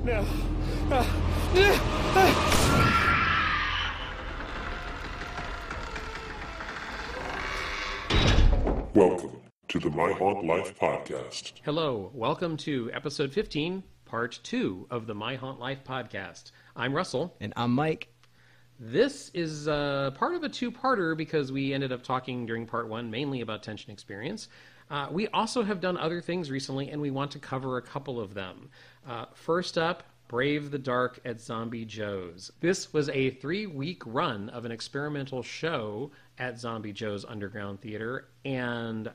No. Welcome to the My Haunt Life podcast. Hello, welcome to episode 15, part 2 of the My Haunt Life podcast. I'm Russell. And I'm Mike. This is part of a two-parter because we ended up talking during part 1 mainly about tension experience. We also have done other things recently, and we want to cover a couple of them. First up, Brave the Dark at Zombie Joe's. This was a 3-week run of an experimental show at Zombie Joe's Underground Theater, and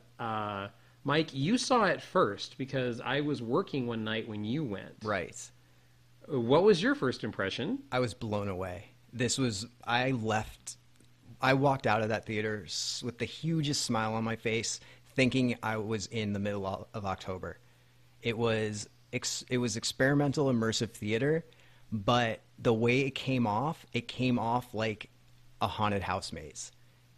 Mike, you saw it first because I was working one night when you went. Right. What was your first impression? I was blown away. I walked out of that theater with the hugest smile on my face, thinking I was in the middle of October. It was experimental immersive theater, but the way it came off like a haunted house maze.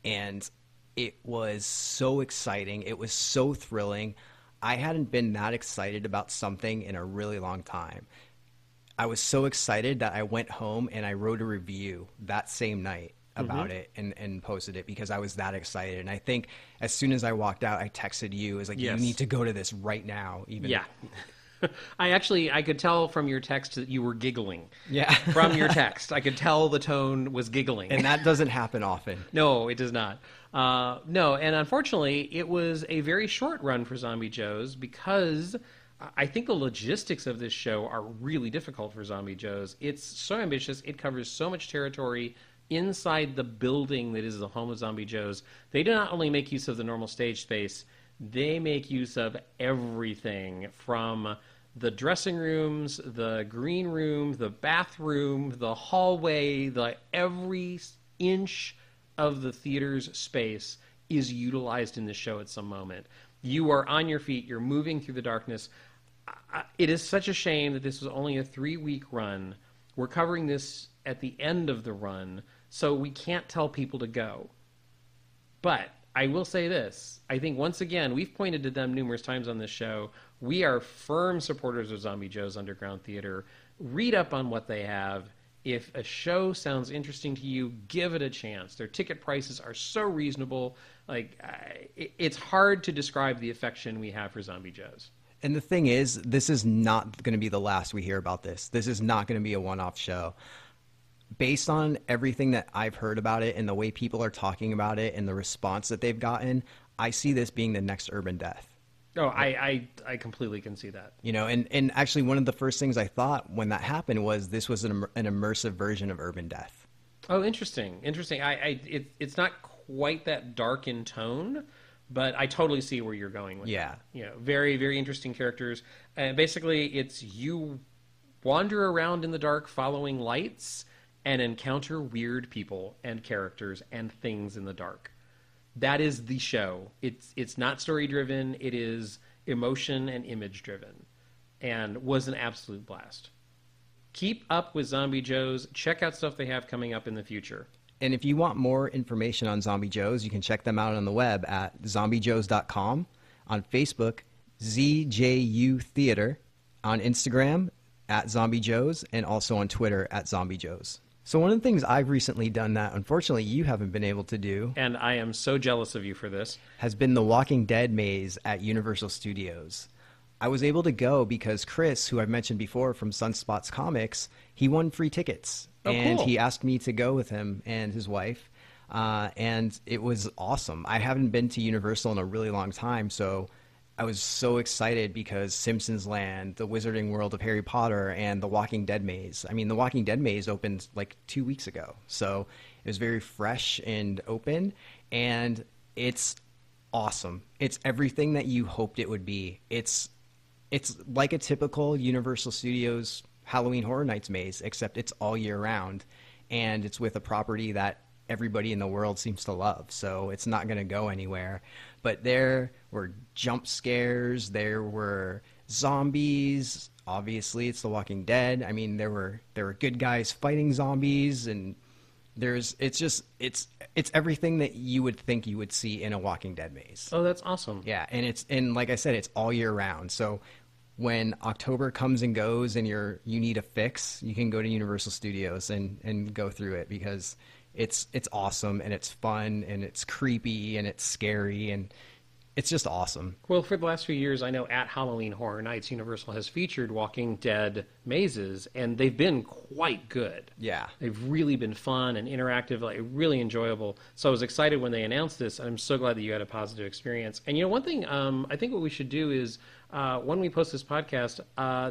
And it was so exciting. It was so thrilling. I hadn't been that excited about something in a really long time. I was so excited that I went home and I wrote a review that same night about it and posted it because I was that excited. And I think as soon as I walked out, I texted you. It was like, yes, you need to go to this right now. Yeah. I could tell from your text that you were giggling. Yeah. From your text. I could tell the tone was giggling. And that doesn't happen often. No, it does not. No, and unfortunately, it was a very short run for Zombie Joe's because I think the logistics of this show are really difficult for Zombie Joe's. It's so ambitious. It covers so much territory inside the building that is the home of Zombie Joe's. They do not only make use of the normal stage space, they make use of everything from the dressing rooms, the green room, the bathroom, the hallway, every inch of the theater's space is utilized in the show at some moment. You are on your feet, you're moving through the darkness. It is such a shame that this was only a 3-week run. We're covering this at the end of the run, so we can't tell people to go. But I will say this. I think, once again, we've pointed to them numerous times on this show. We are firm supporters of Zombie Joe's Underground Theater. Read up on what they have. If a show sounds interesting to you, give it a chance. Their ticket prices are so reasonable. It's hard to describe the affection we have for Zombie Joe's. And the thing is, this is not going to be the last we hear about this. This is not going to be a one-off show. Based on everything that I've heard about it and the way people are talking about it and the response that they've gotten, I see this being the next Urban Death. Oh, I completely can see that. You know, and actually one of the first things I thought when that happened was this was an immersive version of Urban Death. Oh, interesting. It's not quite that dark in tone, but I totally see where you're going with that. You know, very, very interesting characters. Basically, it's you wander around in the dark following lights and encounter weird people and characters and things in the dark. That is the show. It's not story-driven. It is emotion and image-driven, and was an absolute blast. Keep up with Zombie Joe's. Check out stuff they have coming up in the future. And if you want more information on Zombie Joe's, you can check them out on the web at zombiejoes.com, on Facebook, ZJU Theater, on Instagram, at Zombie Joe's, and also on Twitter, at Zombie Joe's. So one of the things I've recently done that unfortunately you haven't been able to do, and I am so jealous of you for this, has been the Walking Dead maze at Universal Studios. I was able to go because Chris, who I've mentioned before from Sunspots Comics, he won free tickets. And cool. He asked me to go with him and his wife. And it was awesome. I haven't been to Universal in a really long time, so I was so excited because Simpsons Land, the Wizarding World of Harry Potter, and the Walking Dead maze. I mean, the Walking Dead maze opened like 2 weeks ago. So it was very fresh and open, and it's awesome. It's everything that you hoped it would be. It's like a typical Universal Studios Halloween Horror Nights maze, except it's all year round, and it's with a property that everybody in the world seems to love, so it's not going to go anywhere. But there were jump scares, there were zombies, obviously it's The Walking Dead. I mean, there were good guys fighting zombies, and it's everything that you would think you would see in a Walking Dead maze. Oh, that's awesome. Yeah, and like I said, it's all year round. So when October comes and goes and you need a fix, you can go to Universal Studios and go through it, because it's awesome and it's fun and it's creepy and it's scary and it's just awesome. Well, for the last few years, I know at Halloween Horror Nights, Universal has featured Walking Dead mazes, and they've been quite good. Yeah. They've really been fun and interactive, like really enjoyable. So I was excited when they announced this, and I'm so glad that you had a positive experience. And one thing, I think what we should do is, when we post this podcast,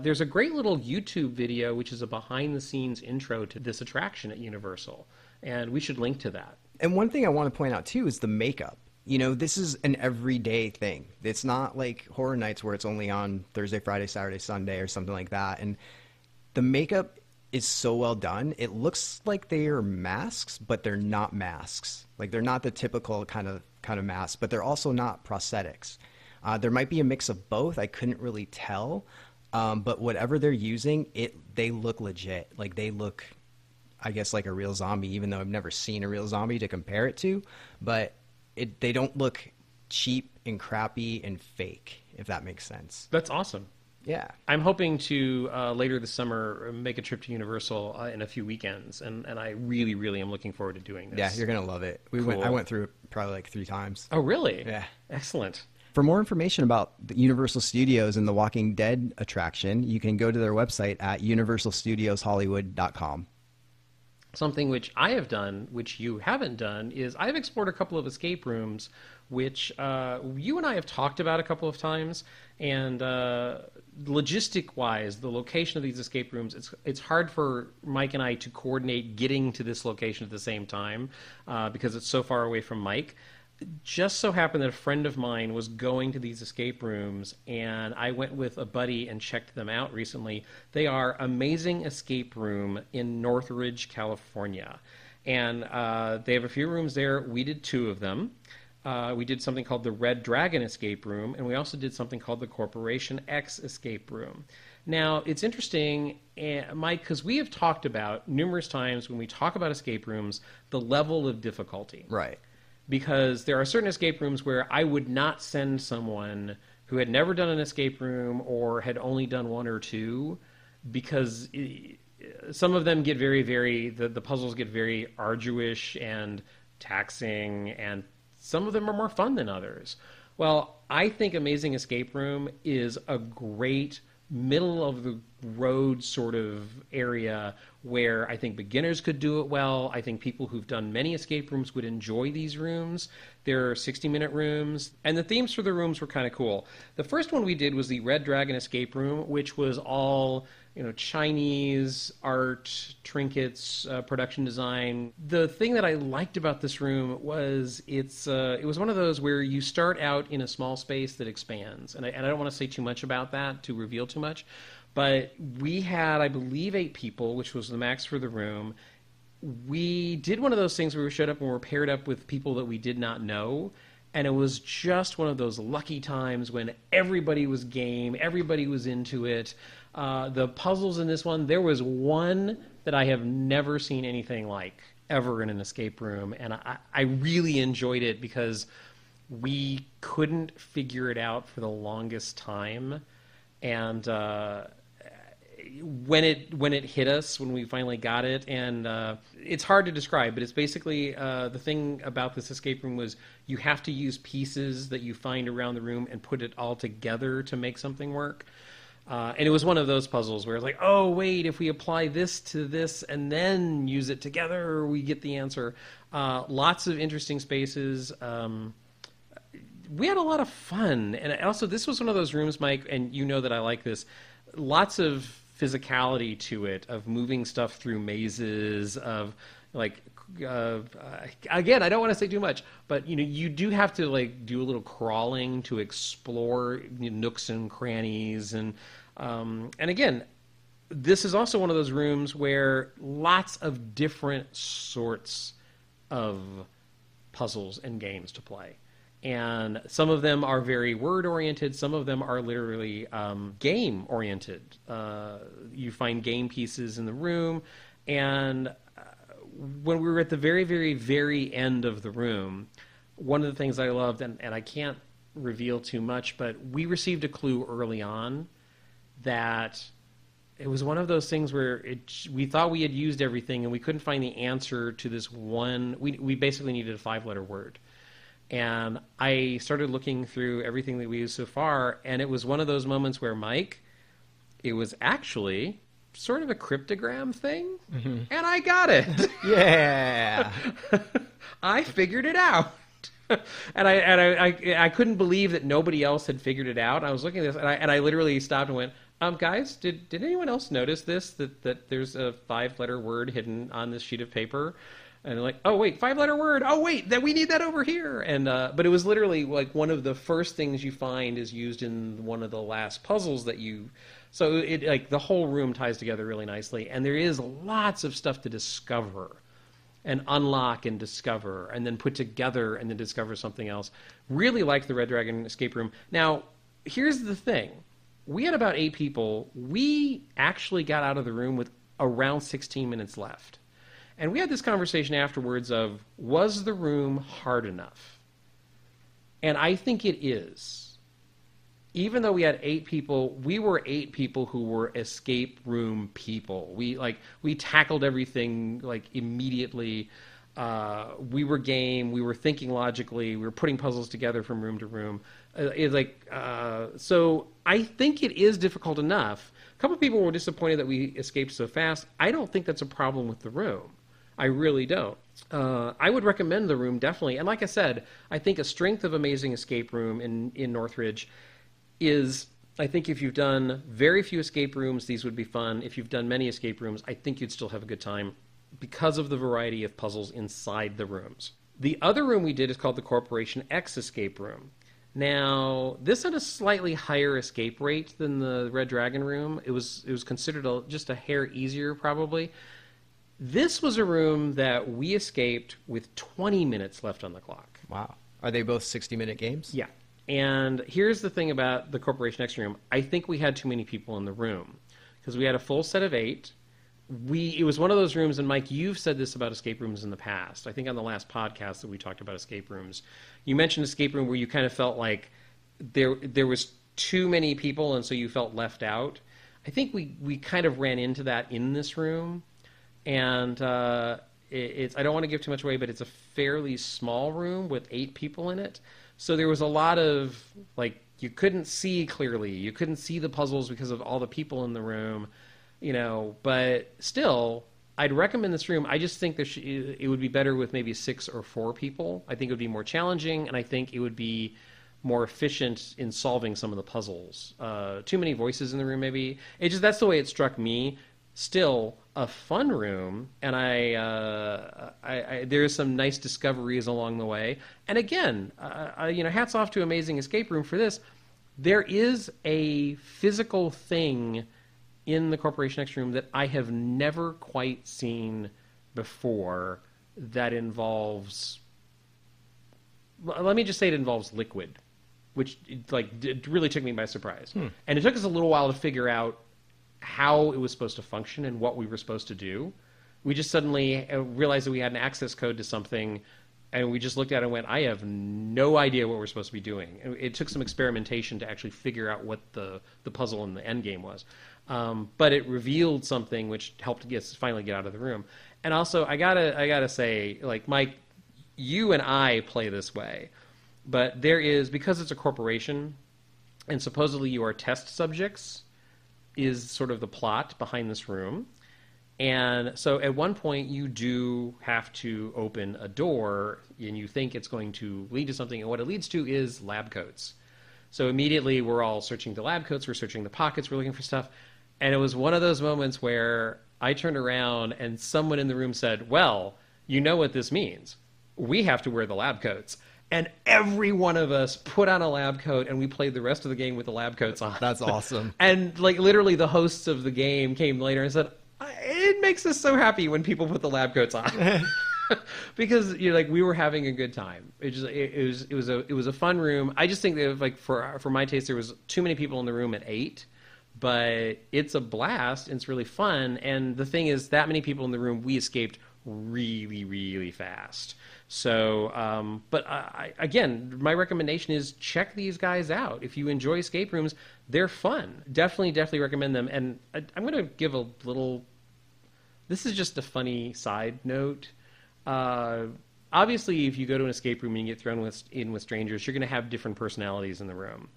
there's a great little YouTube video, which is a behind-the-scenes intro to this attraction at Universal, and we should link to that. And one thing I want to point out, too, is the makeup. This is an everyday thing. It's not like Horror Nights where it's only on Thursday, Friday, Saturday, Sunday or something like that. And the makeup is so well done. It looks like they are masks, but they're not masks. Like, they're not the typical kind of mask, but they're also not prosthetics. There might be a mix of both. I couldn't really tell. But whatever they're using, they look legit. Like, they look, I guess, like a real zombie, even though I've never seen a real zombie to compare it to. But they don't look cheap and crappy and fake, if that makes sense. That's awesome. Yeah. I'm hoping to, later this summer, make a trip to Universal in a few weekends, and I really, really am looking forward to doing this. Yeah, you're going to love it. Cool. I went through it probably like 3 times. Oh, really? Yeah. Excellent. For more information about the Universal Studios and the Walking Dead attraction, you can go to their website at universalstudioshollywood.com. Something which I have done, which you haven't done, is I've explored a couple of escape rooms, which you and I have talked about a couple of times. And logistic-wise, the location of these escape rooms, it's hard for Mike and I to coordinate getting to this location at the same time because it's so far away from Mike. Just so happened that a friend of mine was going to these escape rooms, and I went with a buddy and checked them out recently. They are Amazing Escape Room in Northridge, California. And they have a few rooms there. We did 2 of them. We did something called the Red Dragon Escape Room, and we also did something called the Corporation X Escape Room. Now, it's interesting, Mike, because we have talked about numerous times when we talk about escape rooms, the level of difficulty. Right. Because there are certain escape rooms where I would not send someone who had never done an escape room or had only done 1 or 2, because some of them get the puzzles get very arduous and taxing, and some of them are more fun than others. Well, I think Amazing Escape Room is a great middle of the road sort of area where I think beginners could do it well. I think people who've done many escape rooms would enjoy these rooms. They're 60-minute rooms, and the themes for the rooms were kind of cool. The first one we did was the Red Dragon Escape Room, which was all Chinese art, trinkets, production design. The thing that I liked about this room was it was one of those where you start out in a small space that expands, and I don't want to say too much about that to reveal too much, but we had, I believe, 8 people, which was the max for the room. We did one of those things where we showed up and we were paired up with people that we did not know, and it was just one of those lucky times when everybody was game, everybody was into it. The puzzles in this one, there was one that I have never seen anything like ever in an escape room, and I really enjoyed it because we couldn't figure it out for the longest time, and when it hit us, when we finally got it, and it's hard to describe, but it's basically the thing about this escape room was you have to use pieces that you find around the room and put it all together to make something work. And it was one of those puzzles where it's like, oh, wait, if we apply this to this and then use it together, we get the answer. Lots of interesting spaces. We had a lot of fun. And also, this was one of those rooms, Mike, and you know that I like this, lots of physicality to it, of moving stuff through mazes, of like... again, I don't want to say too much, but you do have to like do a little crawling to explore nooks and crannies, and again, this is also one of those rooms where lots of different sorts of puzzles and games to play. And some of them are very word-oriented. Some of them are literally game-oriented. You find game pieces in the room, and when we were at the very, very, very end of the room, one of the things I loved, and I can't reveal too much, but we received a clue early on that it was one of those things where we thought we had used everything and we couldn't find the answer to this one. We basically needed a 5-letter word. And I started looking through everything that we used so far, and it was one of those moments where, Mike, it was actually sort of a cryptogram thing, and I got it. Yeah. I figured it out. And I couldn't believe that nobody else had figured it out. I was looking at this, and I literally stopped and went, guys, did anyone else notice this, that there's a 5-letter word hidden on this sheet of paper? And they're like, oh, wait, 5-letter word. Oh, wait, that we need that over here. And but it was literally like one of the first things you find is used in one of the last puzzles that you... So it like the whole room ties together really nicely. And there is lots of stuff to discover and unlock and discover and then put together and then discover something else. Really like the Red Dragon escape room. Now, here's the thing. We had about 8 people. We actually got out of the room with around 16 minutes left. And we had this conversation afterwards of, was the room hard enough? And I think it is. Even though we had 8 people, we were 8 people who were escape room people. We tackled everything like immediately. We were game. We were thinking logically. We were putting puzzles together from room to room. So I think it is difficult enough. A couple of people were disappointed that we escaped so fast. I don't think that's a problem with the room. I really don't. I would recommend the room, definitely. And like I said, I think a strength of Amazing Escape Room in Northridge is, I think if you've done very few escape rooms, these would be fun. If you've done many escape rooms, I think you'd still have a good time because of the variety of puzzles inside the rooms. The other room we did is called the Corporation X Escape Room. Now, this had a slightly higher escape rate than the Red Dragon room. It was considered just a hair easier, probably. This was a room that we escaped with 20 minutes left on the clock. Wow. Are they both 60-minute games? Yeah. And here's the thing about the Corporation X room. I think we had too many people in the room because we had a full set of 8. It was one of those rooms, and Mike, you've said this about escape rooms in the past. I think on the last podcast that we talked about escape rooms, you mentioned escape room where you kind of felt like there was too many people, and so you felt left out. I think we kind of ran into that in this room. And I don't want to give too much away, but it's a fairly small room with 8 people in it. So there was a lot of, like, you couldn't see clearly. You couldn't see the puzzles because of all the people in the room, but still, I'd recommend this room. I just think it would be better with maybe 6 or 4 people. I think it would be more challenging, and I think it would be more efficient in solving some of the puzzles. Too many voices in the room, maybe. That's the way it struck me. Still a fun room, and there's some nice discoveries along the way. And again, hats off to Amazing Escape Room for this. There is a physical thing in the Corporation X room that I have never quite seen before that involves, let me just say it involves liquid, which it really took me by surprise. And it took us a little while to figure out how it was supposed to function and what we were supposed to do. We just suddenly realized that we had an access code to something, and we just looked at it and went, I have no idea what we're supposed to be doing. It took some experimentation to actually figure out what the puzzle in the end game was. But it revealed something which helped us finally get out of the room. And also, I gotta say, like, Mike, you and I play this way, but there is, because it's a corporation, and supposedly you are test subjects, is sort of the plot behind this room. And so at one point you do have to open a door, and you think it's going to lead to something, and what it leads to is lab coats. So immediately we're all searching the lab coats, we're searching the pockets, we're looking for stuff. And it was one of those moments where I turned around and someone in the room said, well, you know what this means. We have to wear the lab coats. And every one of us put on a lab coat, and we played the rest of the game with the lab coats on. That's awesome. And literally the hosts of the game came later and said, it makes us so happy when people put the lab coats on. Because we were having a good time. It was a fun room. I just think that for my taste, there was too many people in the room at 8. But it's a blast, and it's really fun. And the thing is, that many people in the room, we escaped really, really fast. So, but again, my recommendation is check these guys out. If you enjoy escape rooms, they're fun. Definitely recommend them. And I'm going to give a little... This is just a funny side note. Obviously, if you go to an escape room and you get thrown in with strangers, you're going to have different personalities in the room.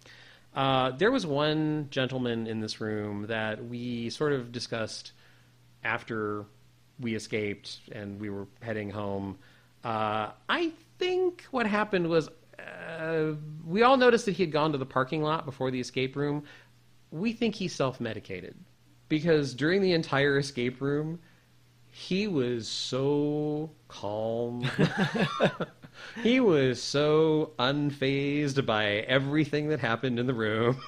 There was one gentleman in this room that we sort of discussed after we escaped and we were heading home. I think what happened was we all noticed that he had gone to the parking lot before the escape room. We think he self-medicated because during the entire escape room, he was so calm. He was so unfazed by everything that happened in the room.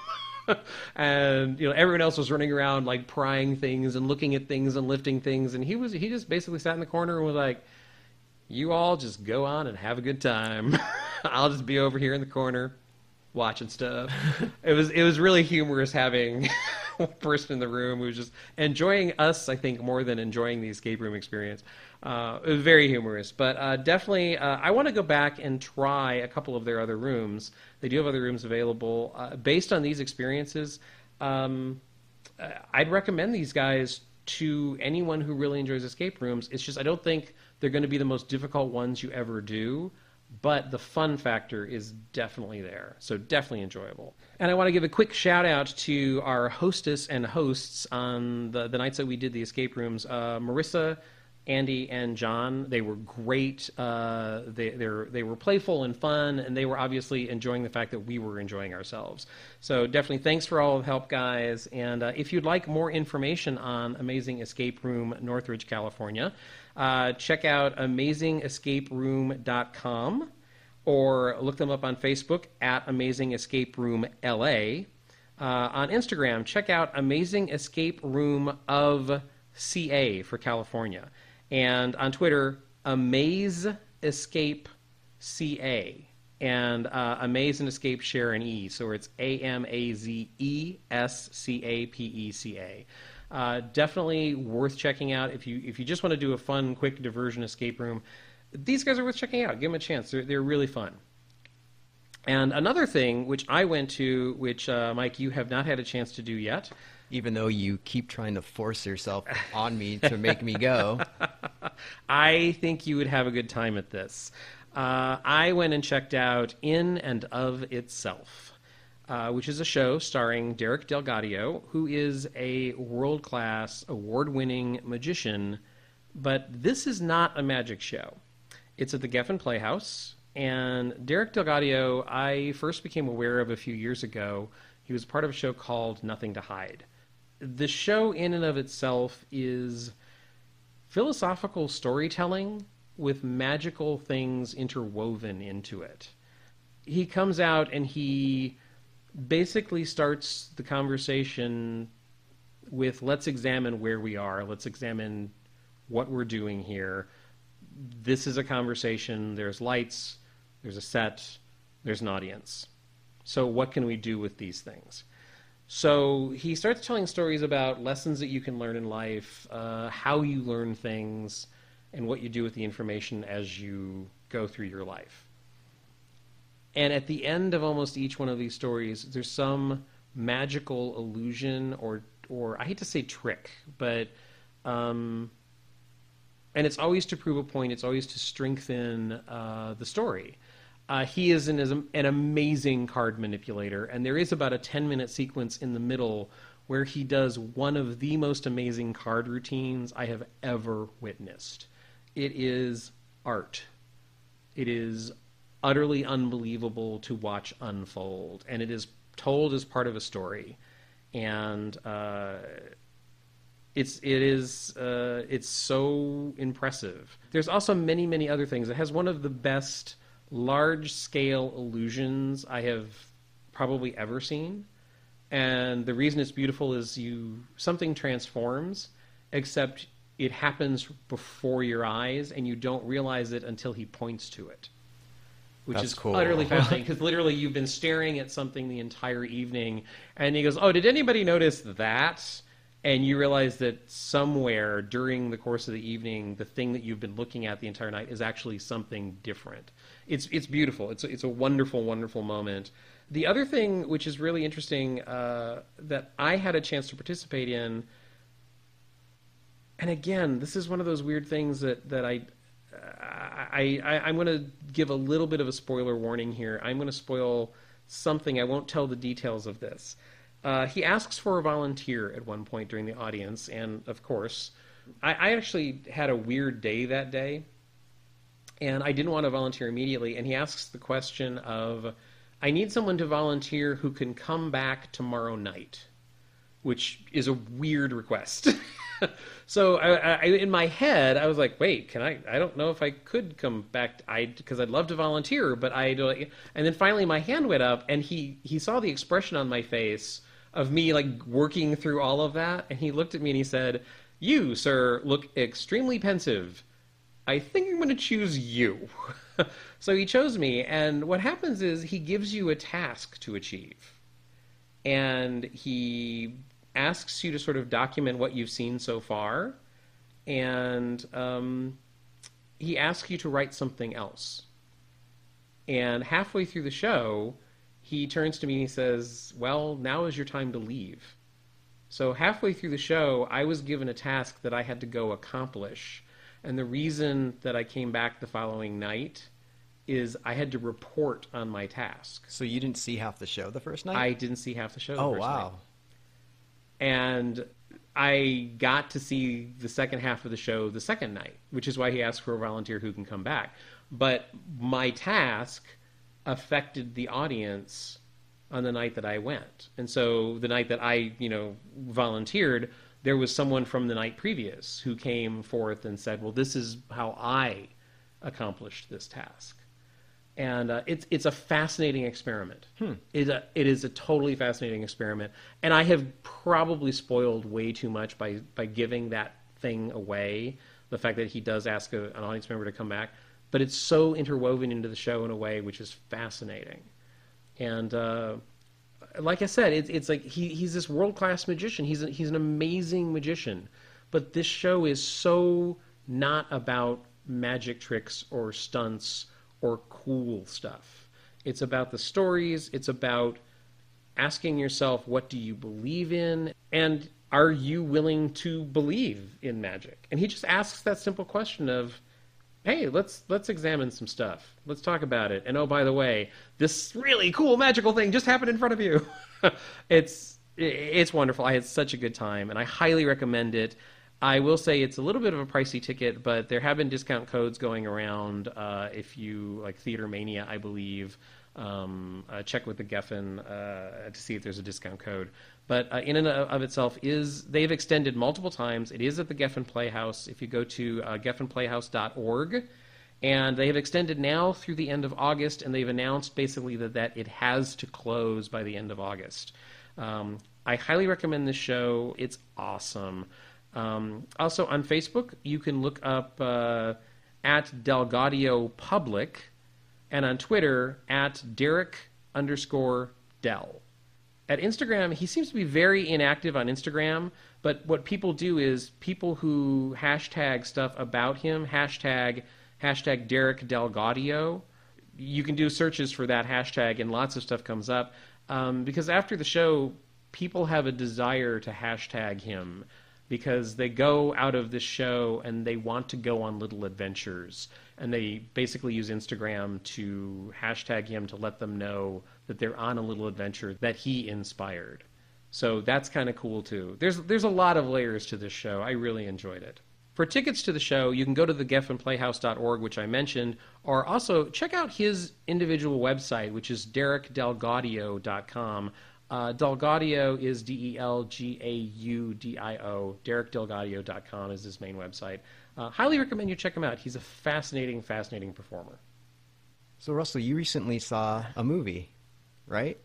And everyone else was running around like prying things and looking at things and lifting things, and he just basically sat in the corner and was like, "You all just go on and have a good time. I'll just be over here in the corner watching stuff." It was really humorous having a person in the room who was just enjoying us, I think, more than enjoying the escape room experience. It was very humorous, but definitely I want to go back and try a couple of their other rooms. They do have other rooms available. Based on these experiences, I'd recommend these guys to anyone who really enjoys escape rooms. It's just I don't think they're going to be the most difficult ones you ever do, but the fun factor is definitely there, so definitely enjoyable. And I want to give a quick shout out to our hostess and hosts on the nights that we did the escape rooms. Marissa, Andy, and John. They were great. They were playful and fun, and they were obviously enjoying the fact that we were enjoying ourselves. So definitely thanks for all the help, guys. And if you'd like more information on Amazing Escape Room Northridge, California, check out amazingescaperoom.com or look them up on Facebook at Amazing Escape Room LA. On Instagram, check out Amazing Escape Room of CA for California. And on Twitter, Amaze Escape CA. And Amaze and Escape share an E, so it's AMAZESCAPECA. Definitely worth checking out if you just want to do a fun, quick diversion escape room. These guys are worth checking out. Give them a chance. They're really fun. And another thing which I went to, which Mike, you have not had a chance to do yet. Even though you keep trying to force yourself on me to make me go. I think you would have a good time at this. I went and checked out In and of Itself, which is a show starring Derek Delgaudio, who is a world-class, award-winning magician, but this is not a magic show. It's at the Geffen Playhouse, and Derek Delgaudio, I first became aware of a few years ago. He was part of a show called Nothing to Hide. The show in and of itself is philosophical storytelling with magical things interwoven into it. He comes out and he basically starts the conversation with, let's examine where we are. Let's examine what we're doing here. This is a conversation. There's lights. There's a set. There's an audience. So what can we do with these things? So he starts telling stories about lessons that you can learn in life, how you learn things, and what you do with the information as you go through your life. And at the end of almost each one of these stories, there's some magical illusion or I hate to say trick, but and it's always to prove a point. It's always to strengthen the story. He is an amazing card manipulator, and there is about a 10-minute sequence in the middle where he does one of the most amazing card routines I have ever witnessed. It is art. It is utterly unbelievable to watch unfold, and it is told as part of a story. And it's so impressive. There's also many, many other things. It has one of the best large-scale illusions I have probably ever seen. And the reason it's beautiful is something transforms, except it happens before your eyes, and you don't realize it until he points to it. Which That's is cool. Utterly fascinating, because literally you've been staring at something the entire evening, and he goes, "Oh, did anybody notice that?" and you realize that somewhere during the course of the evening, the thing that you've been looking at the entire night is actually something different. It's beautiful. It's a wonderful, wonderful moment. The other thing, which is really interesting, that I had a chance to participate in, and again, this is one of those weird things that I'm going to give a little bit of a spoiler warning here. I'm going to spoil something. I won't tell the details of this. He asks for a volunteer at one point during the audience, and of course, I actually had a weird day that day, and I didn't want to volunteer immediately, and he asks the question of, I need someone to volunteer who can come back tomorrow night, which is a weird request. So I, in my head, I was like, wait, can I don't know if I could come back, because I'd love to volunteer, but I don't. And then finally my hand went up, and he saw the expression on my face of me like working through all of that, and he looked at me and he said, "You, sir, look extremely pensive. I think I'm going to choose you." So he chose me, and what happens is he gives you a task to achieve, and he asks you to sort of document what you've seen so far, and he asks you to write something else. And halfway through the show, he turns to me and he says, well, now is your time to leave. So halfway through the show, I was given a task that I had to go accomplish. And the reason that I came back the following night is I had to report on my task. So you didn't see half the show the first night? I didn't see half the show the first night. Oh, wow. And I got to see the second half of the show the second night, which is why he asked for a volunteer who can come back. But my task affected the audience on the night that I went. And so the night that I, volunteered, there was someone from the night previous who came forth and said, well, this is how I accomplished this task. And it's a fascinating experiment. It is a totally fascinating experiment. And I have probably spoiled way too much by giving that thing away, the fact that he does ask an audience member to come back. But it's so interwoven into the show in a way which is fascinating. And like I said, it's like he's this world-class magician. He's an amazing magician. But this show is so not about magic tricks or stunts or cool stuff. It's about the stories. It's about asking yourself, what do you believe in? And are you willing to believe in magic? And he just asks that simple question of, hey, let's examine some stuff. Let's talk about it. And oh, by the way, this really cool magical thing just happened in front of you. It's wonderful. I had such a good time, and I highly recommend it. I will say it's a little bit of a pricey ticket, but there have been discount codes going around. If you like Theater Mania, I believe, check with the Geffen to see if there's a discount code. But in and of itself, they've extended multiple times. It is at the Geffen Playhouse. If you go to geffenplayhouse.org, and they have extended now through the end of August, and they've announced basically that it has to close by the end of August. I highly recommend this show. It's awesome. Also on Facebook, you can look up at Delgaudio Public, and on Twitter at Derek_Del. At Instagram, he seems to be very inactive on Instagram, but what people do is people who hashtag stuff about him, hashtag Derek Delgaudio. You can do searches for that hashtag and lots of stuff comes up, because after the show, people have a desire to hashtag him, because they go out of this show and they want to go on little adventures. And they basically use Instagram to hashtag him to let them know that they're on a little adventure that he inspired. So that's kind of cool, too. There's a lot of layers to this show. I really enjoyed it. For tickets to the show, you can go to the geffenplayhouse.org, which I mentioned, or also check out his individual website, which is derekdelgaudio.com. Delgaudio is DELGAUDIO. DerekDelgaudio.com is his main website. Highly recommend you check him out. He's a fascinating, fascinating performer. So, Russell, you recently saw a movie, right?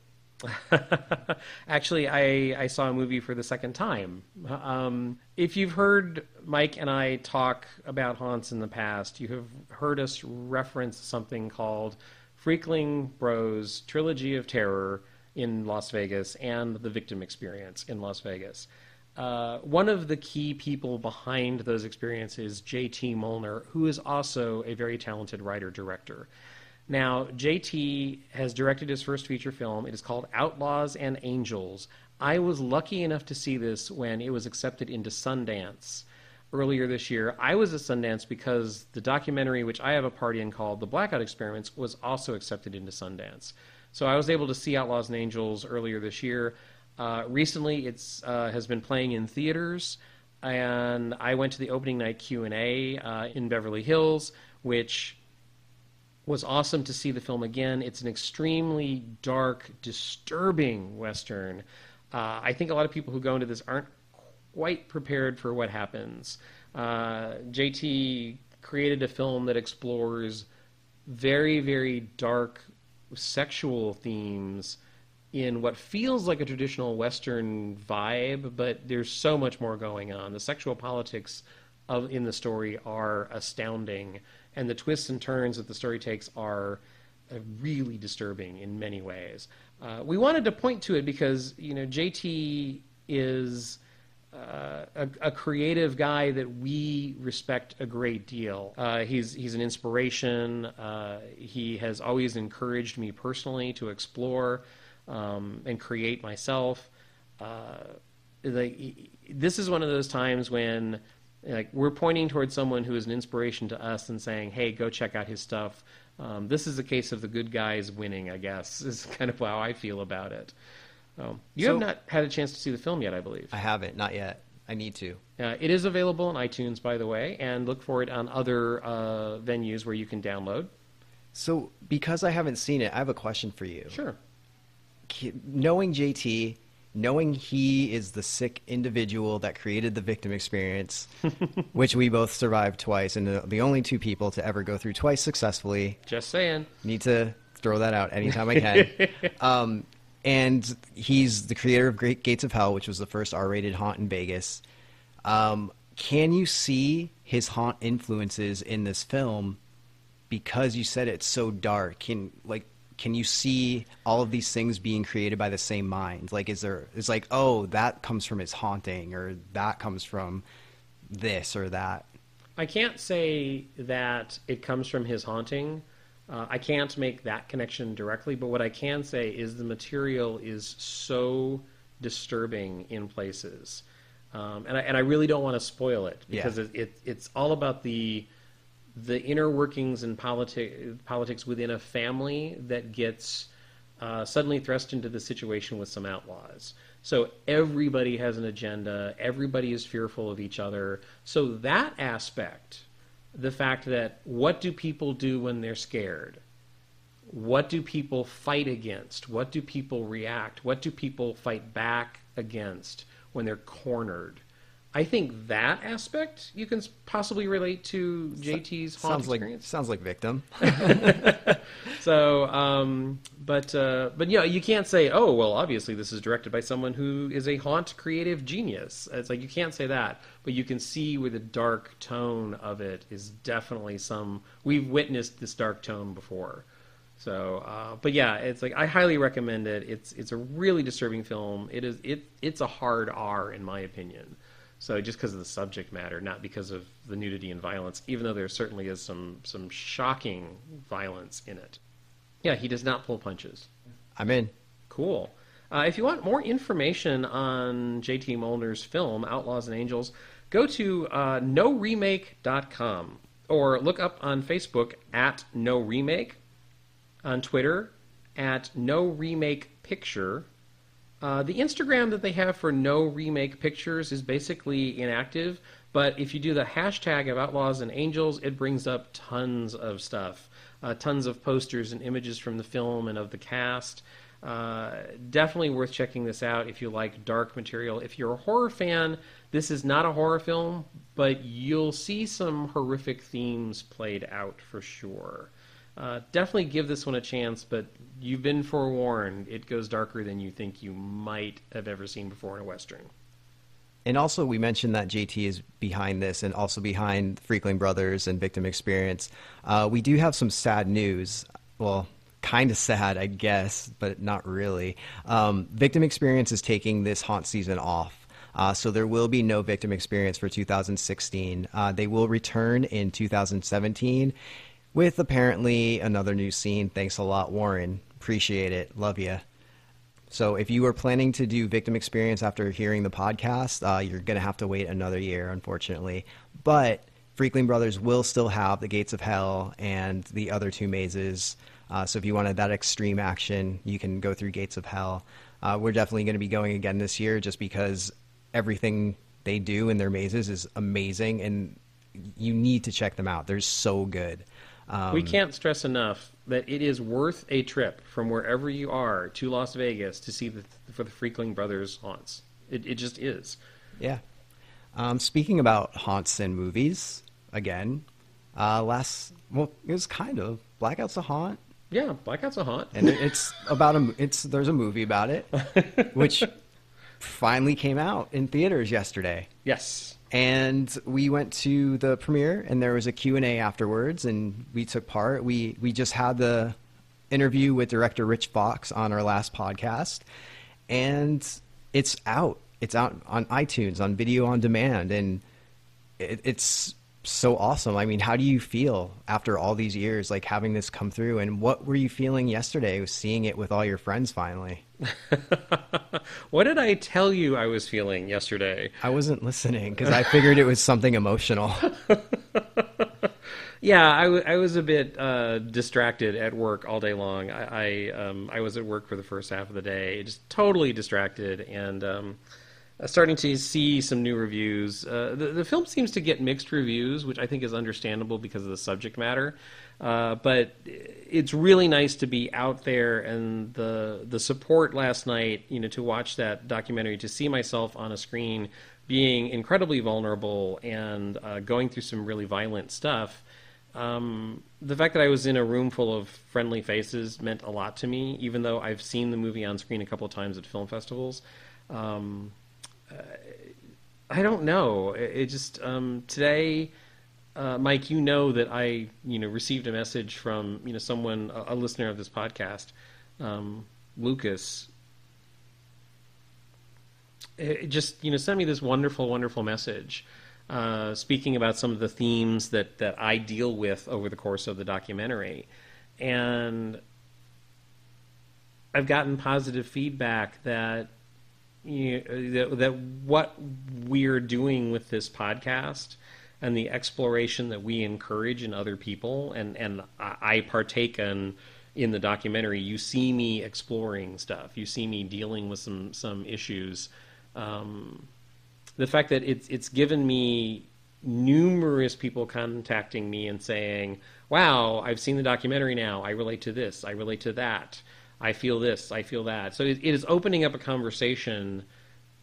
Actually, I saw a movie for the second time. If you've heard Mike and I talk about haunts in the past, you have heard us reference something called Freakling Bros Trilogy of Terror in Las Vegas and The Victim Experience in Las Vegas. one of the key people behind those experiences, JT Mollner, who is also a very talented writer-director. Now, JT has directed his first feature film. It is called Outlaws and Angels. I was lucky enough to see this when it was accepted into Sundance earlier this year. I was at Sundance because the documentary, which I have a part in called The Blackout Experiments, was also accepted into Sundance. So I was able to see Outlaws and Angels earlier this year. Recently, it's has been playing in theaters, and I went to the opening night Q&A in Beverly Hills, which was awesome to see the film again. It's an extremely dark, disturbing Western. I think a lot of people who go into this aren't quite prepared for what happens. JT created a film that explores very, very dark sexual themes in what feels like a traditional Western vibe, but there's so much more going on. The sexual politics in the story are astounding, and the twists and turns that the story takes are really disturbing in many ways. We wanted to point to it because, JT is a creative guy that we respect a great deal. He's an inspiration. He has always encouraged me personally to explore and create myself. This is one of those times when we're pointing towards someone who is an inspiration to us and saying, hey, go check out his stuff. This is a case of the good guys winning, I guess, is kind of how I feel about it. You have not had a chance to see the film yet, I believe. I haven't, not yet. I need to. It is available on iTunes, by the way, and look for it on other venues where you can download. So because I haven't seen it, I have a question for you. Sure. Knowing JT, knowing he is the sick individual that created the victim experience, which we both survived twice, and the only two people to ever go through twice successfully. Just saying. Need to throw that out anytime I can. And he's the creator of Gates of Hell, which was the first R-rated haunt in Vegas. Can you see his haunt influences in this film? Because you said it's so dark. Can you see all of these things being created by the same mind? That comes from his haunting, or that comes from this or that. I can't say that it comes from his haunting. I can't make that connection directly, but what I can say is the material is so disturbing in places. And I really don't want to spoil it, because it's all about the inner workings and politics within a family that gets suddenly thrust into the situation with some outlaws. So everybody has an agenda. Everybody is fearful of each other. So that aspect, the fact that what do people do when they're scared? What do people fight against? What do people react? What do people fight back against when they're cornered? I think that aspect you can possibly relate to JT's haunt experience. Sounds like Victim. So, but you can't say, oh, well, obviously this is directed by someone who is a haunt creative genius. It's like you can't say that, but you can see where the dark tone of it is definitely we've witnessed this dark tone before. So, but yeah, it's like I highly recommend it. It's a really disturbing film. It's a hard R in my opinion. So just because of the subject matter, not because of the nudity and violence, even though there certainly is some shocking violence in it. Yeah, he does not pull punches. I'm in. Cool. If you want more information on JT Mollner's film, Outlaws and Angels, go to noremake.com or look up on Facebook at NoRemake, on Twitter at NoRemakePicture. The Instagram that they have for No Remake Pictures is basically inactive, but if you do the hashtag of Outlaws and Angels, it brings up tons of stuff, tons of posters and images from the film and of the cast. Definitely worth checking this out if you like dark material. If you're a horror fan, this is not a horror film, but you'll see some horrific themes played out for sure. Definitely give this one a chance, but you've been forewarned. It goes darker than you think you might have ever seen before in a Western. And also, we mentioned that JT is behind this and also behind Freakling Brothers and Victim Experience. We do have some sad news. Well, kind of sad, I guess, but not really. Victim Experience is taking this haunt season off. So there will be no victim experience for 2016. They will return in 2017 with apparently another new scene. Thanks a lot, Warren. Appreciate it. Love you. So if you are planning to do victim experience after hearing the podcast, you're going to have to wait another year, unfortunately. But Freakling Brothers will still have the Gates of Hell and the other two mazes. So if you wanted that extreme action, you can go through Gates of Hell. We're definitely going to be going again this year just because everything they do in their mazes is amazing, and you need to check them out. They're so good. We can't stress enough that it is worth a trip from wherever you are to Las Vegas to see for the Freakling Brothers haunts. It just is. Yeah. Speaking about haunts and movies, again, it was kind of Blackout's a haunt. Yeah, Blackout's a haunt. And it's about there's a movie about it, which finally came out in theaters yesterday. Yes. And we went to the premiere, and there was a Q&A afterwards, and we took part. We just had the interview with director Rich Fox on our last podcast, and it's out. It's out on iTunes, on video on demand, and it's so awesome. I mean, how do you feel after all these years, like having this come through? And what were you feeling yesterday, seeing it with all your friends finally? What did I tell you I was feeling yesterday? I wasn't listening because I figured it was something emotional. Yeah, I was a bit distracted at work all day long. I was at work for the first half of the day, just totally distracted, and starting to see some new reviews. The film seems to get mixed reviews, which I think is understandable because of the subject matter. But it's really nice to be out there, and the support last night, to watch that documentary, to see myself on a screen being incredibly vulnerable and going through some really violent stuff. The fact that I was in a room full of friendly faces meant a lot to me, even though I've seen the movie on screen a couple of times at film festivals. I don't know. It just today, Mike, that I received a message from someone, a listener of this podcast, Lucas. It just sent me this wonderful message, speaking about some of the themes that I deal with over the course of the documentary, and I've gotten positive feedback that that what we're doing with this podcast and the exploration that we encourage in other people, and I partake in the documentary. You see me exploring stuff. You see me dealing with some issues. The fact that it's given me numerous people contacting me and saying, "Wow, I've seen the documentary now. I relate to this. I relate to that. I feel this, I feel that." So it is opening up a conversation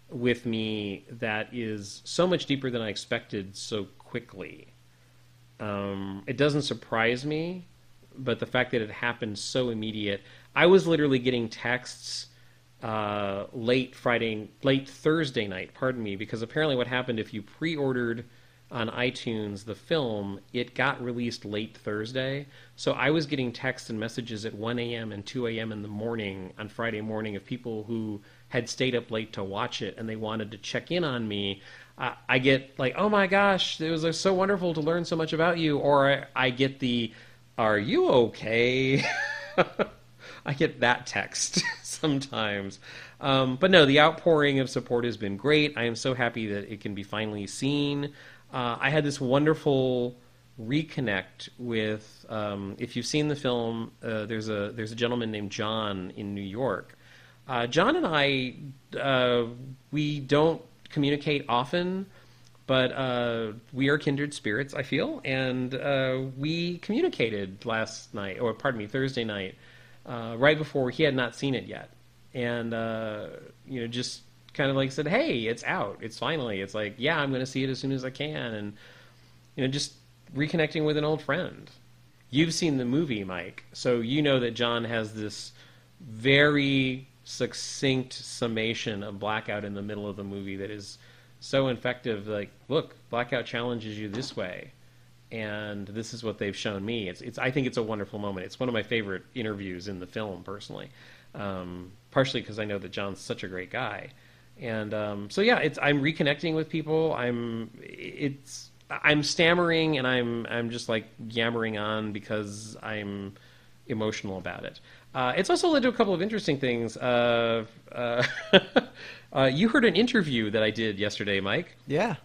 with me that is so much deeper than I expected so quickly. It doesn't surprise me, but the fact that it happened so immediate. I was literally getting texts late Thursday night, because apparently what happened, if you pre-ordered on iTunes the film, it got released late Thursday. So I was getting texts and messages at 1 a.m. and 2 a.m. in the morning on Friday morning of people who had stayed up late to watch it, and they wanted to check in on me. I get like, "Oh my gosh, it was so wonderful to learn so much about you," or I get the, "Are you okay?" I get that text sometimes. But no, the outpouring of support has been great. I am so happy that it can be finally seen. I had this wonderful reconnect with, if you've seen the film, there's a gentleman named John in New York. John and I, we don't communicate often, but we are kindred spirits, I feel, and we communicated Thursday night, right before he had not seen it yet, and just kind of like said, "Hey, it's out. It's finally." It's like, "Yeah, I'm going to see it as soon as I can," and just reconnecting with an old friend. You've seen the movie, Mike, so you know that John has this very succinct summation of Blackout in the middle of the movie that is so effective. Like, look, Blackout challenges you this way, and this is what they've shown me. I think it's a wonderful moment. It's one of my favorite interviews in the film, personally, partially because I know that John's such a great guy. And so yeah, I'm reconnecting with people. I'm stammering and I'm just like yammering on because I'm emotional about it. It's also led to a couple of interesting things. You heard an interview that I did yesterday, Mike. Yeah.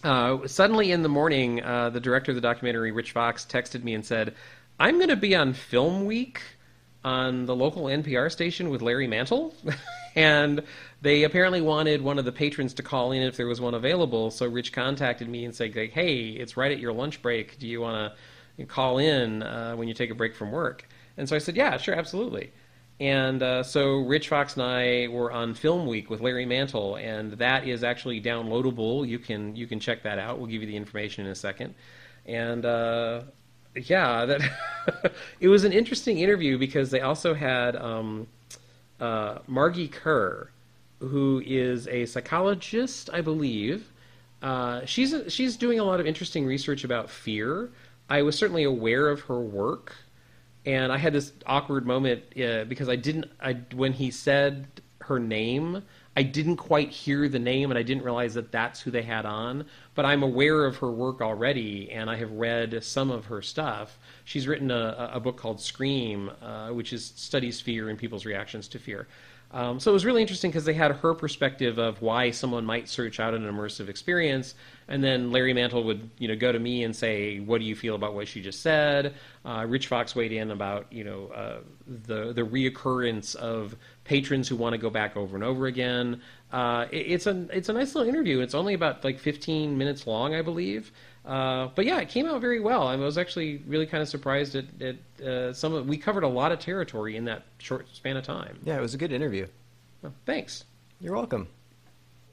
Suddenly in the morning, the director of the documentary, Rich Fox, texted me and said, "I'm going to be on Film Week on the local NPR station with Larry Mantle." And they apparently wanted one of the patrons to call in if there was one available. So Rich contacted me and said, like, "Hey, it's right at your lunch break. Do you want to call in when you take a break from work?" And so I said, "Yeah, sure, absolutely." And so Rich Fox and I were on Film Week with Larry Mantle, and that is actually downloadable. You can check that out. We'll give you the information in a second. And yeah, that it was an interesting interview because they also had Margie Kerr, who is a psychologist, I believe. She's doing a lot of interesting research about fear. I was certainly aware of her work. And I had this awkward moment because when he said her name, I didn't quite hear the name, and I didn't realize that that's who they had on. But I'm aware of her work already, and I have read some of her stuff. She's written a book called Scream, which studies fear and people's reactions to fear. So it was really interesting because they had her perspective of why someone might search out an immersive experience, and then Larry Mantle would, go to me and say, "What do you feel about what she just said?" Rich Fox weighed in about, the reoccurrence of patrons who want to go back over and over again. It's a nice little interview. It's only about like 15 minutes long, I believe. But yeah, it came out very well. I was actually really kind of surprised at we covered a lot of territory in that short span of time. Yeah, it was a good interview. Well, thanks. You're welcome.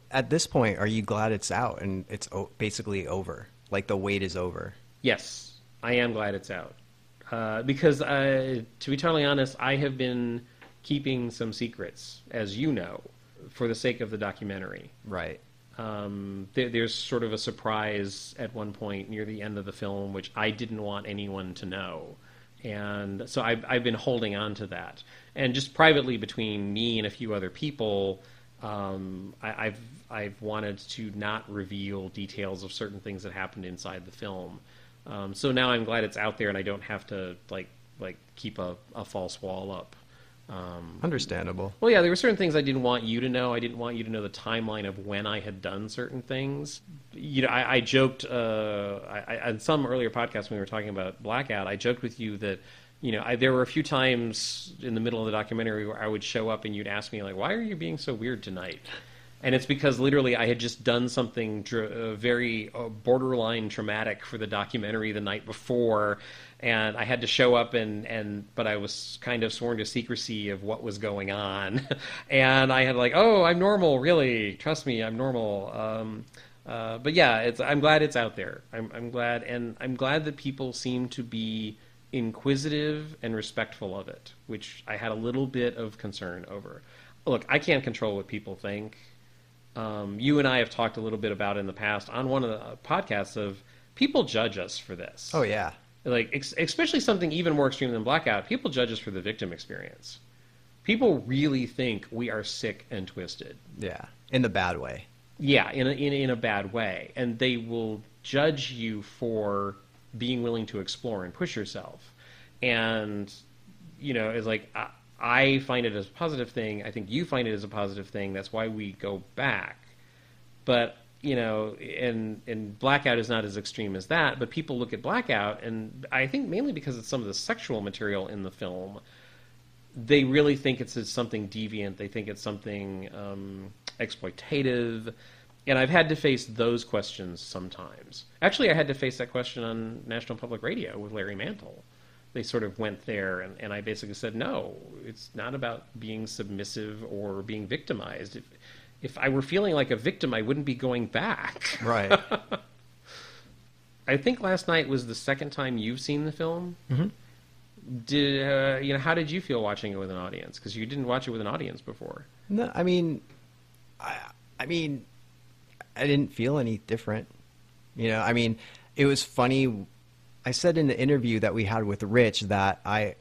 At this point, are you glad it's out and it's basically over? Like the wait is over? Yes, I am glad it's out. Because to be totally honest, I have been keeping some secrets, as you know, for the sake of the documentary. Right. There's sort of a surprise at one point near the end of the film, which I didn't want anyone to know. And so I've been holding on to that. And just privately between me and a few other people, I've wanted to not reveal details of certain things that happened inside the film. So now I'm glad it's out there and I don't have to like keep a false wall up. Understandable. Well, yeah, there were certain things I didn't want you to know. I didn't want you to know the timeline of when I had done certain things. I joked on some earlier podcast when we were talking about Blackout, I joked with you that, there were a few times in the middle of the documentary where I would show up and you'd ask me, like, "Why are you being so weird tonight?" And it's because literally I had just done something very borderline traumatic for the documentary the night before, and I had to show up but I was kind of sworn to secrecy of what was going on. And I had like, "Oh, I'm normal, really. Trust me, I'm normal." But yeah, I'm glad it's out there. I'm glad, and I'm glad that people seem to be inquisitive and respectful of it, which I had a little bit of concern over. Look, I can't control what people think. You and I have talked a little bit about in the past on one of the podcasts of people judge us for this. Oh, yeah. Like, especially something even more extreme than Blackout, people judge us for the victim experience. People really think we are sick and twisted. Yeah, in the bad way. Yeah, in a bad way. And they will judge you for being willing to explore and push yourself. And, it's like, I find it as a positive thing. I think you find it as a positive thing. That's why we go back. But, and Blackout is not as extreme as that, but people look at Blackout, and I think mainly because it's some of the sexual material in the film, they really think it's something deviant. They think it's something exploitative. And I've had to face those questions sometimes. Actually, I had to face that question on National Public Radio with Larry Mantle. They sort of went there, and I basically said, no, it's not about being submissive or being victimized. If I were feeling like a victim, I wouldn't be going back. Right. I think last night was the second time you've seen the film. Mm-hmm. How did you feel watching it with an audience? Because you didn't watch it with an audience before. No, I mean, I didn't feel any different. It was funny. I said in the interview that we had with Rich that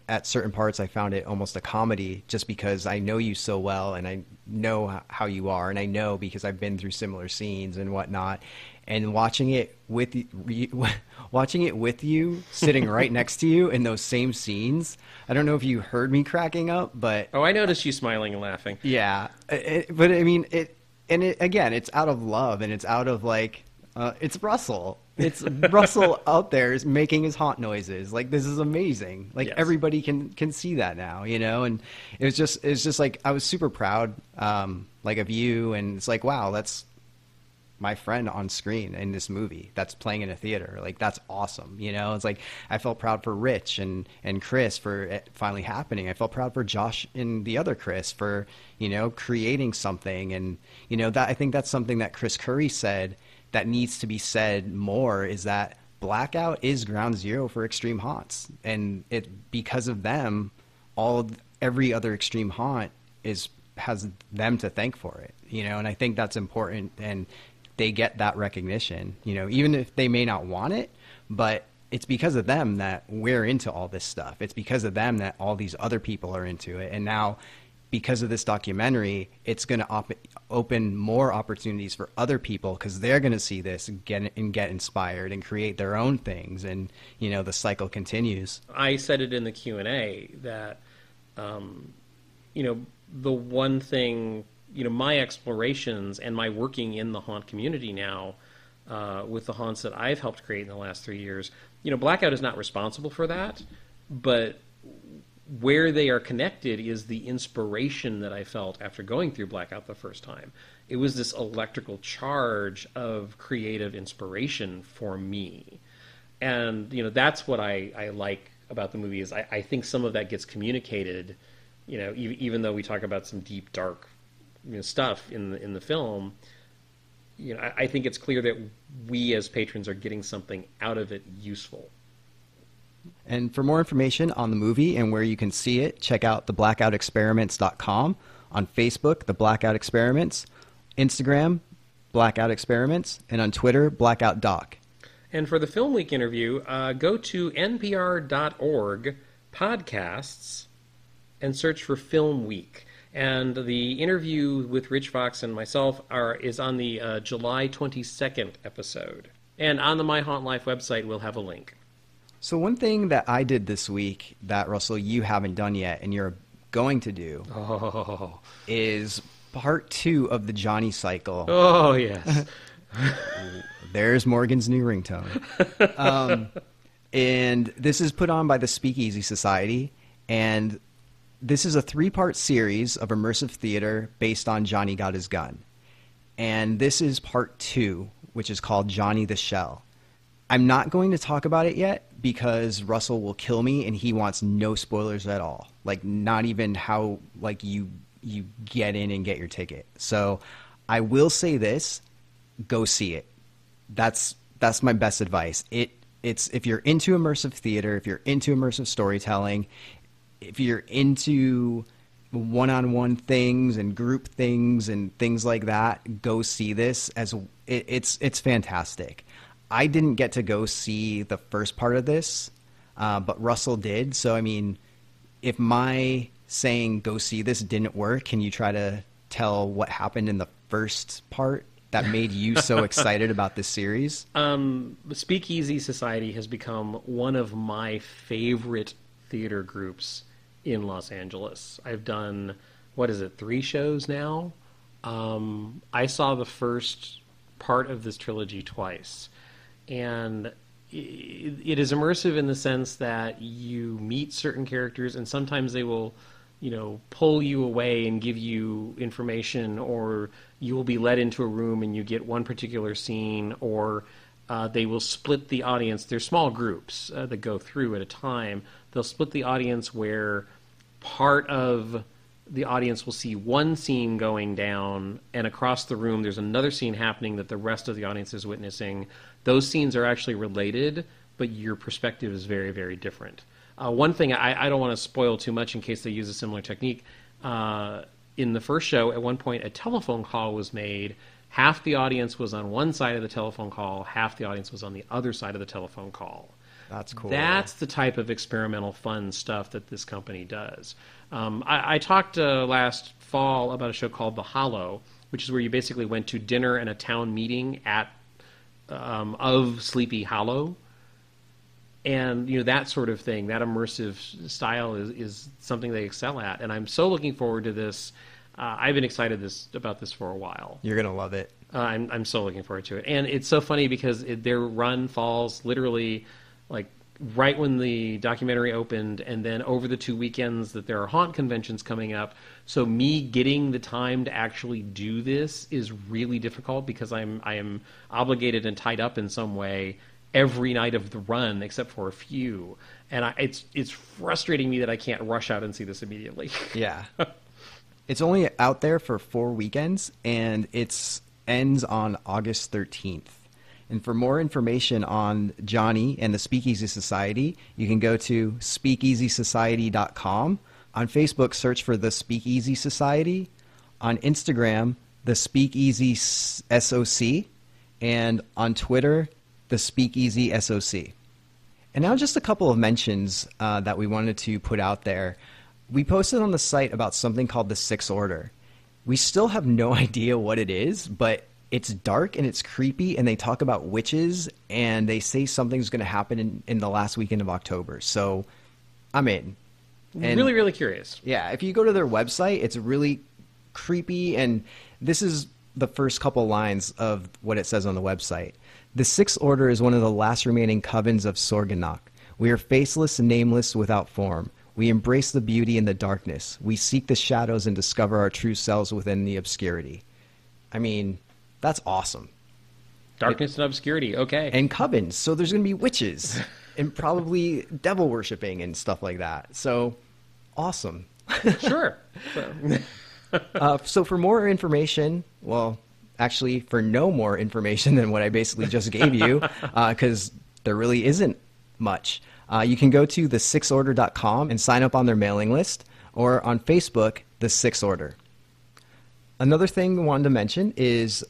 at certain parts, I found it almost a comedy just because I know you so well and I know how you are. And I know because I've been through similar scenes and whatnot. And watching it with you sitting right next to you in those same scenes. I don't know if you heard me cracking up, but Oh, I noticed you smiling and laughing. yeah, but I mean, again, it's out of love and it's out of like, it's Russell. It's Russell out there is making his haunt noises. Like, this is amazing. Like, Yes. everybody can see that now, you know? And it's just like, I was super proud, like of you. And it's like, wow, that's my friend on screen in this movie that's playing in a theater. Like, that's awesome. You know, it's like, I felt proud for Rich and Chris for it finally happening. I felt proud for Josh and the other Chris for, you know, creating something. And, you know, that I think that's something that Chris Curry said that needs to be said more, is that Blackout is ground zero for extreme haunts. And because of them, every other extreme haunt has them to thank for it, you know? And I think that's important. And they get that recognition, you know, even if they may not want it, but it's because of them that we're into all this stuff. It's because of them that all these other people are into it. And now, because of this documentary, it's going to open more opportunities for other people, because they're going to see this and get inspired and create their own things. And, you know, the cycle continues. I said it in the Q&A that, you know, the one thing, you know, my explorations and my working in the haunt community now, with the haunts that I've helped create in the last 3 years, you know, Blackout is not responsible for that, but where they are connected is the inspiration that I felt after going through Blackout the first time. It was this electrical charge of creative inspiration for me. And, you know, that's what I like about the movie, is I think some of that gets communicated, you know, even though we talk about some deep, dark, you know, stuff in the film. You know, I think it's clear that we as patrons are getting something out of it useful. And for more information on the movie and where you can see it, check out theblackoutexperiments.com, on Facebook, The Blackout Experiments, Instagram, Blackout Experiments, and on Twitter, Blackout Doc. And for the Film Week interview, go to npr.org podcasts and search for Film Week. And the interview with Rich Fox and myself is on the July 22nd episode. And on the My Haunt Life website, we'll have a link. So one thing that I did this week that, Russell, you haven't done yet and you're going to do is part 2 of the Johnny cycle. Oh, yes. There's Morgan's new ringtone. And this is put on by the Speakeasy Society. And this is a 3-part series of immersive theater based on Johnny Got His Gun. And this is part 2, which is called Johnny the Shell. I'm not going to talk about it yet because Russell will kill me and he wants no spoilers at all. Like, not even how, like, you get in and get your ticket. So I will say this, go see it. That's my best advice. It's if you're into immersive theater, if you're into immersive storytelling, if you're into one-on-one things and group things and things like that, go see this. It's fantastic. I didn't get to go see the first part of this, but Russell did. So, I mean, if my saying go see this didn't work, can you try to tell what happened in the first part that made you so excited about this series? The Speakeasy Society has become one of my favorite theater groups in Los Angeles. I've done, 3 shows now? I saw the first part of this trilogy twice. And it is immersive in the sense that you meet certain characters and sometimes they will, you know, pull you away and give you information, or you will be led into a room and you get one particular scene, or they will split the audience. They're small groups that go through at a time. They'll split the audience where part of the audience will see one scene going down, and across the room there's another scene happening that the rest of the audience is witnessing. Those scenes are actually related, but your perspective is very, very different. One thing, I don't want to spoil too much in case they use a similar technique. In the first show, at one point, a telephone call was made. Half the audience was on one side of the telephone call, half the audience was on the other side of the telephone call. That's cool. That's the type of experimental fun stuff that this company does. I talked last fall about a show called The Hollow, which is where you basically went to dinner and a town meeting at of Sleepy Hollow. And, that sort of thing, that immersive style is something they excel at. And I'm so looking forward to this. I've been excited about this for a while. You're going to love it. I'm so looking forward to it. And it's so funny because their run falls literally like right when the documentary opened, and then over the 2 weekends that there are haunt conventions coming up. So me getting the time to actually do this is really difficult because I am obligated and tied up in some way every night of the run except for a few. And it's frustrating me that I can't rush out and see this immediately. Yeah. It's only out there for 4 weekends, and it ends on August 13th. And for more information on Johnny and the Speakeasy Society, you can go to speakeasysociety.com. On Facebook, search for the Speakeasy Society. On Instagram, the Speakeasy SOC. And on Twitter, the Speakeasy SOC. And now just a couple of mentions that we wanted to put out there. We posted on the site about something called the Sixth Order. We still have no idea what it is, but it's dark and it's creepy, and they talk about witches, and they say something's going to happen in the last weekend of October. So I'm in. And really, really curious. yeah, if you go to their website, it's really creepy, and this is the first couple lines of what it says on the website. The Sixth Order is one of the last remaining covens of Sorganok. We are faceless and nameless without form. We embrace the beauty in the darkness. We seek the shadows and discover our true selves within the obscurity. I mean, that's awesome. Darkness and obscurity, okay. And covens, so there's going to be witches and probably devil worshipping and stuff like that. So, awesome. Sure. So for more information, well, actually for no more information than what I basically just gave you, because there really isn't much, you can go to the6order.com and sign up on their mailing list, or on Facebook, The Sixth Order. Another thing I wanted to mention is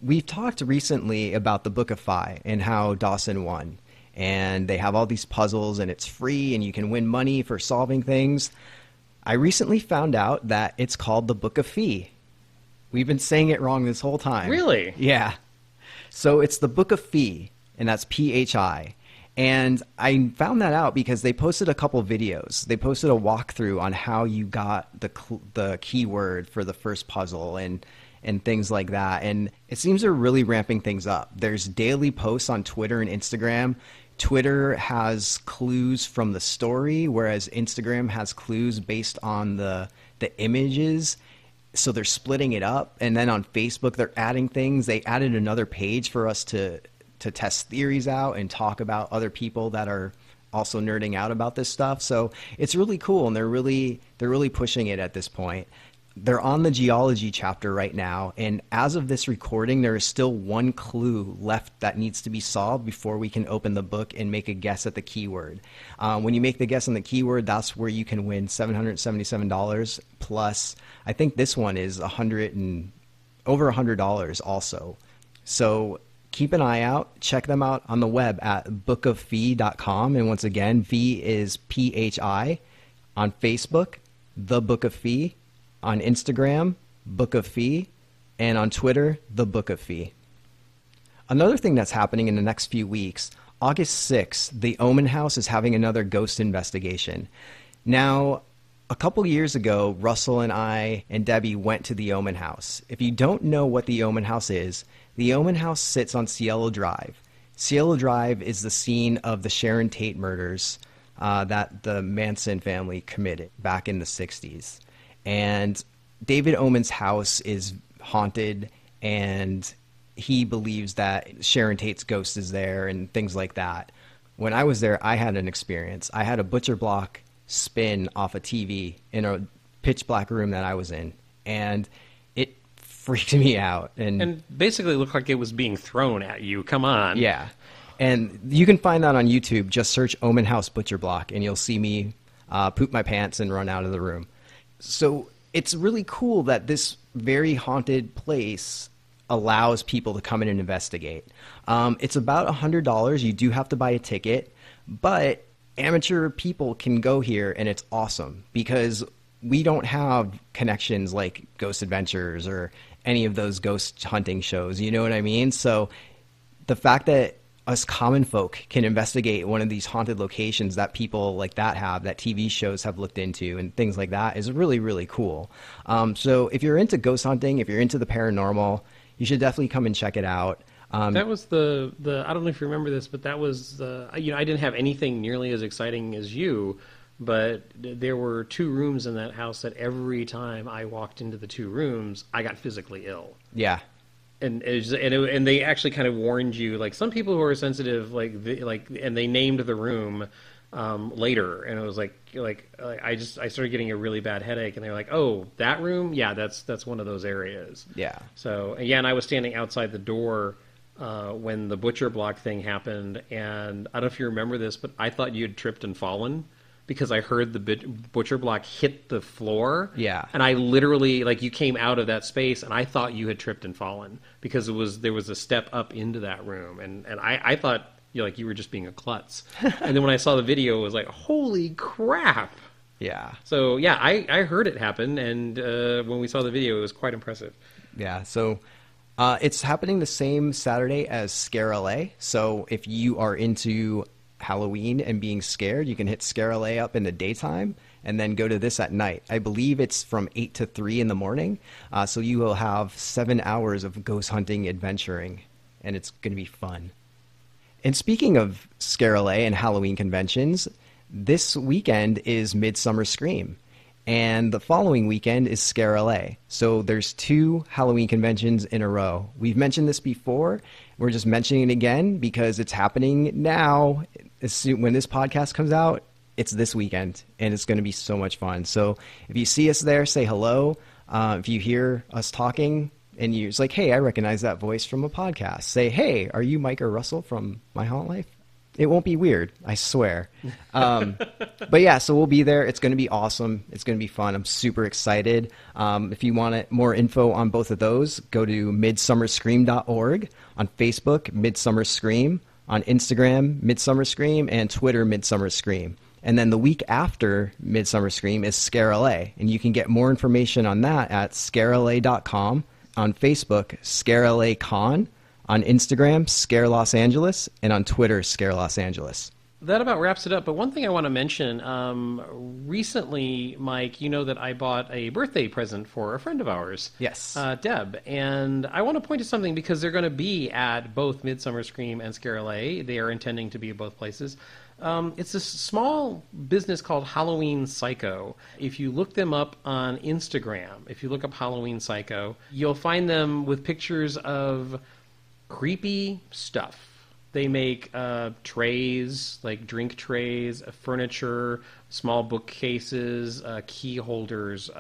we've talked recently about the Book of Phi and how Dawson won. And they have all these puzzles, and it's free, and you can win money for solving things. I recently found out that it's called the Book of Phi. We've been saying it wrong this whole time. Really? Yeah. So it's the Book of Phi, and that's Phi. And I found that out because they posted a couple videos. They posted a walkthrough on how you got the keyword for the first puzzle and things like that. And it seems they're really ramping things up. There's daily posts on Twitter and Instagram. Twitter has clues from the story, whereas Instagram has clues based on the images. So they're splitting it up. And then on Facebook, they're adding things. They added another page for us to test theories out and talk about other people that are also nerding out about this stuff. So it's really cool, and they're really pushing it at this point. They're on the Geology chapter right now, and as of this recording, there is still one clue left that needs to be solved before we can open the book and make a guess at the keyword. When you make the guess on the keyword, that's where you can win $777 plus. I think this one is over $100 also. So keep an eye out. Check them out on the web at bookofphi.com. And once again, V is PHI. On Facebook, The Book of Phi. On Instagram, Book of Phi. And on Twitter, The Book of Phi. Another thing that's happening in the next few weeks, August 6th, the Oman House is having another ghost investigation. Now, a couple years ago, Russell and I and Debbie went to the Oman House. If you don't know what the Oman House is, the Oman House sits on Cielo Drive. Cielo Drive is the scene of the Sharon Tate murders that the Manson family committed back in the 60s. And David Oman's house is haunted, and he believes that Sharon Tate's ghost is there and things like that. When I was there, I had an experience. I had a butcher block spin off a TV in a pitch black room that I was in, and it freaked me out. And basically looked like it was being thrown at you. Come on. Yeah. And you can find that on YouTube. Just search Oman House Butcher Block, and you'll see me poop my pants and run out of the room. So it's really cool that this very haunted place allows people to come in and investigate. It's about $100. You do have to buy a ticket, But amateur people can go here, and it's awesome because we don't have connections like Ghost Adventures or any of those ghost hunting shows. You know what I mean? So the fact that us common folk can investigate one of these haunted locations that people like that TV shows have looked into and things like that is really, really cool. So if you're into ghost hunting, if you're into the paranormal, you should definitely come and check it out. That was the I don't know if you remember this, but that was I didn't have anything nearly as exciting as you, but there were 2 rooms in that house that every time I walked into the 2 rooms, I got physically ill. Yeah. And they actually kind of warned you, like some people who are sensitive, and they named the room later, and it was like I started getting a really bad headache, and they were like, oh, that room, yeah, that's one of those areas. Yeah. So yeah, and I was standing outside the door when the butcher block thing happened, and I don't know if you remember this, but I thought you had tripped and fallen, because I heard the butcher block hit the floor. Yeah. And I literally, you came out of that space, and I thought you had tripped and fallen, because there was a step up into that room. And I thought, you were just being a klutz. And then when I saw the video, it was like, holy crap. Yeah. So, yeah, I heard it happen, and when we saw the video, it was quite impressive. Yeah, so it's happening the same Saturday as Scare LA. So if you are into Halloween and being scared, you can hit Scare LA up in the daytime and then go to this at night. I believe it's from 8 to 3 in the morning. So you will have 7 hours of ghost hunting adventuring, and it's going to be fun. And speaking of Scare LA and Halloween conventions, this weekend is Midsummer Scream, and the following weekend is Scare LA. So there's 2 Halloween conventions in a row. We've mentioned this before. We're just mentioning it again because it's happening now. When this podcast comes out, it's this weekend, and it's going to be so much fun. So if you see us there, say hello. If you hear us talking and you're like, hey, I recognize that voice from a podcast, say, hey, are you Mike or Russell from My Haunt Life? It won't be weird, I swear. But yeah, so we'll be there. It's going to be awesome. It's going to be fun. I'm super excited. If you want more info on both of those, go to midsummerscream.org. On Facebook, Midsummer Scream. On Instagram, Midsummer Scream. And Twitter, Midsummer Scream. And then the week after Midsummer Scream is Scare LA. And you can get more information on that at scarela.com. On Facebook, Scare LA Con. On Instagram, Scare Los Angeles, and on Twitter, Scare Los Angeles. That about wraps it up. But one thing I want to mention, recently, Mike, you know that I bought a birthday present for a friend of ours. Yes. Deb. And I want to point to something because they're going to be at both Midsummer Scream and Scare LA. They are intending to be at both places. It's a small business called Halloween Psycho. If you look them up on Instagram, if you look up Halloween Psycho, you'll find them with pictures of creepy stuff. They make trays, like drink trays, furniture, small bookcases, key holders.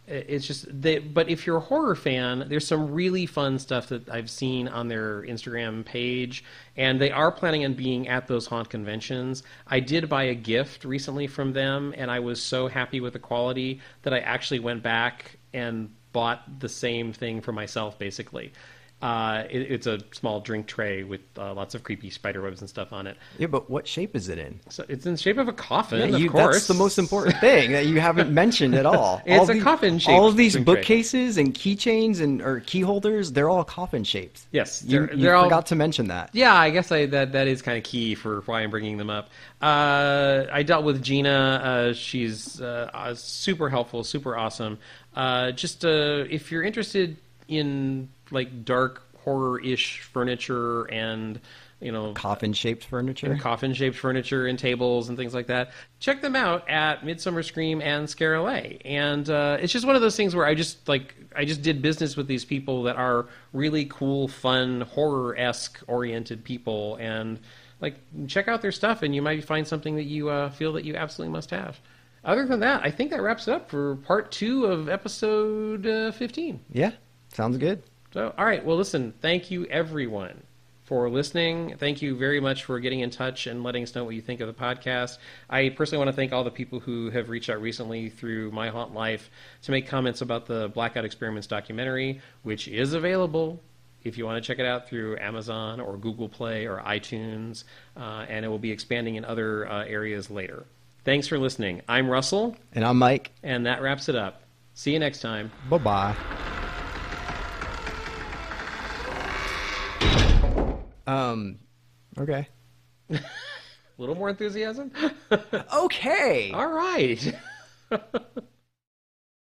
It's just but if you're a horror fan, there's some really fun stuff that I've seen on their Instagram page, and they are planning on being at those haunt conventions. I did buy a gift recently from them, and I was so happy with the quality that I actually went back and bought the same thing for myself, basically. It's a small drink tray with lots of creepy spiderwebs and stuff on it. Yeah, but what shape is it in? So it's in the shape of a coffin, of course. That's the most important thing that you haven't mentioned at all. It's a coffin-shaped all of these drink bookcases and keychains or key holders, they're all coffin-shaped. Yes. You forgot to mention that. Yeah, I guess that is kind of key for why I'm bringing them up. I dealt with Gina. She's super helpful, super awesome. If you're interested in like dark horror-ish furniture and coffin-shaped furniture and tables and things like that, check them out at Midsummer Scream and Scare LA. And it's just one of those things where I just did business with these people that are really cool, fun, horror-esque oriented people, and check out their stuff and you might find something that you feel that you absolutely must have. Other than that, I think that wraps it up for part 2 of episode 15. Yeah, sounds good. So, all right. Well, listen, thank you, everyone, for listening. Thank you very much for getting in touch and letting us know what you think of the podcast. I personally want to thank all the people who have reached out recently through My Haunt Life to make comments about the Blackout Experiments documentary, which is available if you want to check it out through Amazon or Google Play or iTunes, and it will be expanding in other areas later. Thanks for listening. I'm Russell. And I'm Mike. And that wraps it up. See you next time. Bye-bye. Okay. A little more enthusiasm? Okay. All right.